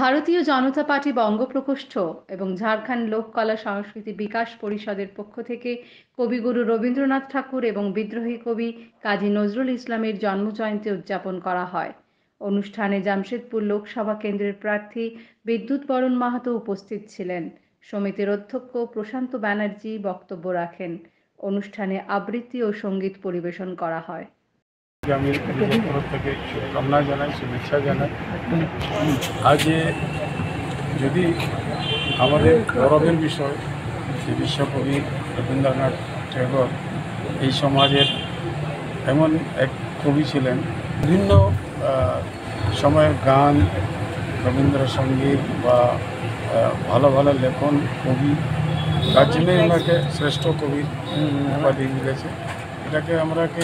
ভারতীয় জনতা পার্টি বঙ্গপ্রকোষ্ঠ এবং ঝাড়খণ্ড লোককলা সংস্কৃতি বিকাশ পরিষদের পক্ষ থেকে কবিগুরু রবীন্দ্রনাথ ঠাকুর এবং বিদ্রোহী কবি কাজী নজরুল ইসলামের জন্মজয়ন্তী উদযাপন করা হয়। অনুষ্ঠানে জামশেদপুর লোকসভা কেন্দ্রের প্রার্থী বিদ্যুৎ বরণ মাহাতো উপস্থিত ছিলেন। সমিতির অধ্যক্ষ প্রশান্ত ব্যানার্জি বক্তব্য রাখেন। অনুষ্ঠানে আবৃত্তি ও সঙ্গীত পরিবেশন করা হয়। আমি নিজের তরফ থেকে শুভকামনা জানাই, শুভেচ্ছা জানাই। আজ যদি আমাদের গৌরবের বিষয় যে বিশ্বকবি রবীন্দ্রনাথ ঠাকুর এই সমাজের এমন এক কবি ছিলেন। বিভিন্ন সময়ের গান, রবীন্দ্রসঙ্গীত বা ভালো ভালো লেখন কবি, তার জন্যই ওনাকে শ্রেষ্ঠ কবি উপাধি মিলেছে। এটাকে আমরাকে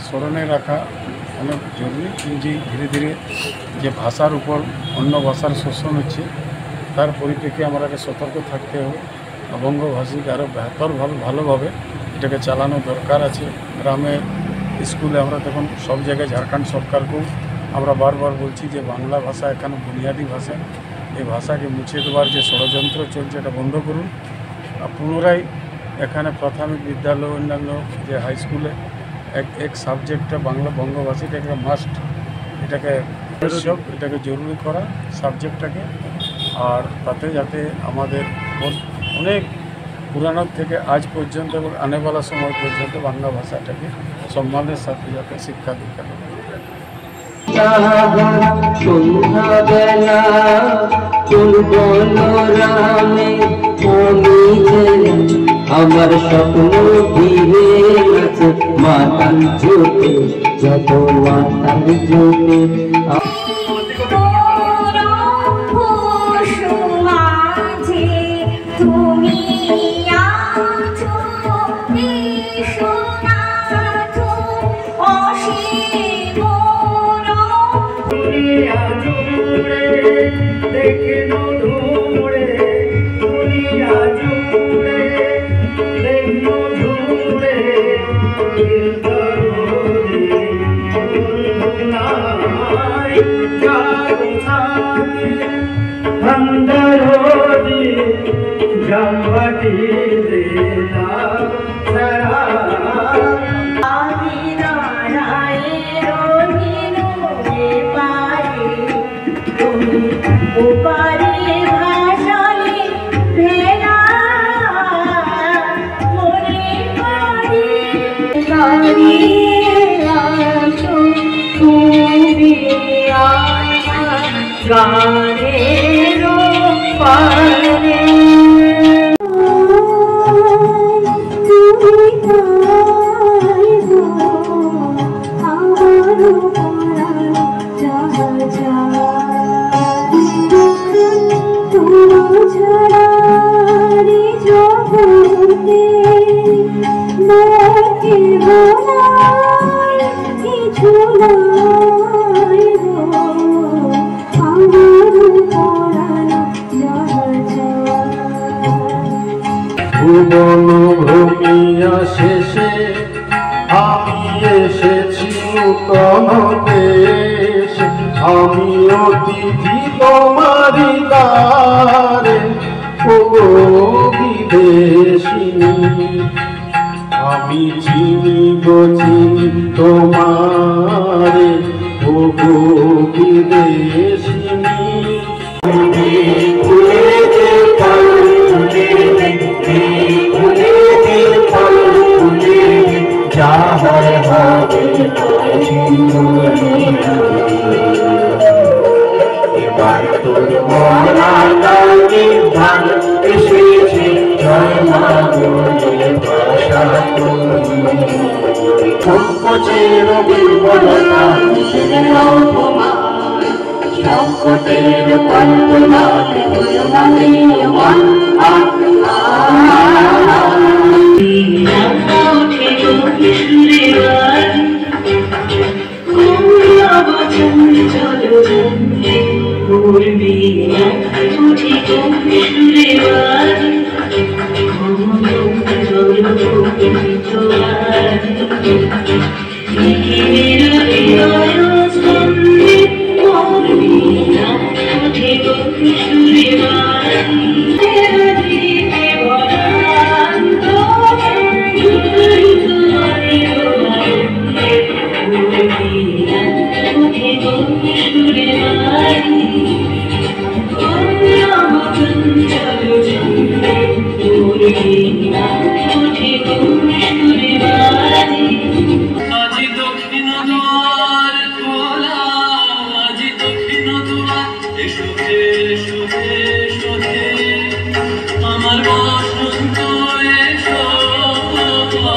স্মরণে রাখা অনেক জরুরি। কিন্তু ধীরে ধীরে যে ভাষার উপর অন্য ভাষার শোষণ হচ্ছে, তার পরিপ্রেক্ষিতে আমাকে সতর্ক থাকতে হবে। বঙ্গভাষীকে আরও ভালোভাবে এটাকে চালানো দরকার আছে। গ্রামে, স্কুলে আমরা তখন সব জায়গায় ঝাড়খণ্ড সরকারকেও আমরা বারবার বলছি যে বাংলা ভাষা এখানে বুনিয়াদী ভাষা, এই ভাষাকে মুছে দেওয়ার যে ষড়যন্ত্র চলছে এটা বন্ধ করুন। পুনরায় এখানে প্রাথমিক বিদ্যালয়, অন্যান্য যে হাই স্কুলে এক সাবজেক্টটা বাংলা, বঙ্গভাষীটাকে মাস্ট, এটাকে আবশ্যক, এটাকে জরুরি করা সাবজেক্টটাকে। আর তাতে যাতে আমাদের অনেক পুরানো থেকে আজ পর্যন্ত এবং আনেওয়ালা সময় পর্যন্ত বাংলা ভাষাটাকে সম্মানের সাথে যাতে শিক্ষা দীক্ষা দেবে। আমার স্বপ্ন ভিড়ে গেছে মাতাল জোটে, যত মাতাল জোটে ভুবন ভূমিয়া শেষে আমি এসেছি নূতন দেশে, আমি অতিথি তোমারি দ্বারে, ওগো বিদেশিনী। আমি চিনি গো চিনি তোমারে, ওগো বিদেশিনী। এবার তোর মনা ধান এসেছে, জয় মা বলে ভাষা সংকোচের বিবলতা সংকটের কল্পনা আজি দক্ষিণ দ্বার খোলা, আজি দক্ষিণ দ্বার, এসো হে, এসো হে, এসো হে, আমার বসন্ত এসো।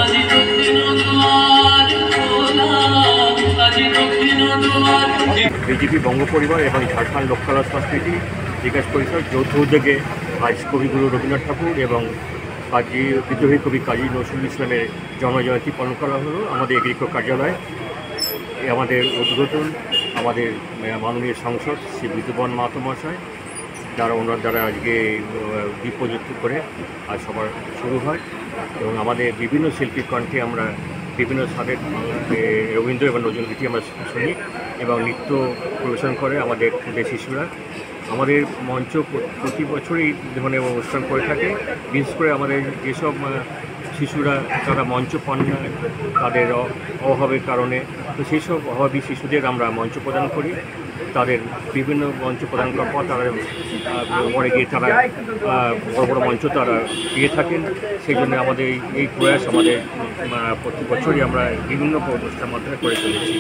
আজি দক্ষিণ দ্বার খোলা, আজি দক্ষিণ দ্বার। বিজেপি বঙ্গ পরিবার এবং ঝাড়খণ্ড লোককলা সংস্কৃতি বিকাশ পরিষদ যৌথ উদ্যোগে আজ কবিগুরু রবীন্দ্রনাথ ঠাকুর এবং কাজী বিদ্রোহী কবি কাজী নজরুল ইসলামের জন্মজয়ন্তী পালন করা হলো আমাদের এগ্রিকো কার্যালয়ে। আমাদের উদ্বোধন আমাদের মাননীয় সাংসদ শ্রী বিদ্যুবন মাহাতো মহাশয় ওনার দ্বারা আজকে দীপ প্রজ্বলিত করে আজ সবার শুরু হয় এবং আমাদের বিভিন্ন শিল্পীর কণ্ঠে আমরা বিভিন্ন স্বাদের রবীন্দ্র এবং নজরুলগীতি আমরা শুনি এবং নৃত্য পরিবেশন করে আমাদের ক্ষুদে শিশুরা। আমাদের মঞ্চ প্রতি বছরই ধরনের অনুষ্ঠান করে থাকে, বিশেষ করে আমাদের যেসব শিশুরা তারা মঞ্চ পান না তাদের অভাবের কারণে, তো সেই সব অভাবী শিশুদের আমরা মঞ্চ প্রদান করি। তাদের বিভিন্ন মঞ্চ প্রদান করার পর তারা পরে গিয়ে তারা বড় বড় মঞ্চ তারা পেয়ে থাকেন। সেই জন্য আমাদের এই প্রয়াস আমাদের প্রতি বছরই আমরা বিভিন্ন অনুষ্ঠানের মাধ্যমে করে চলেছি।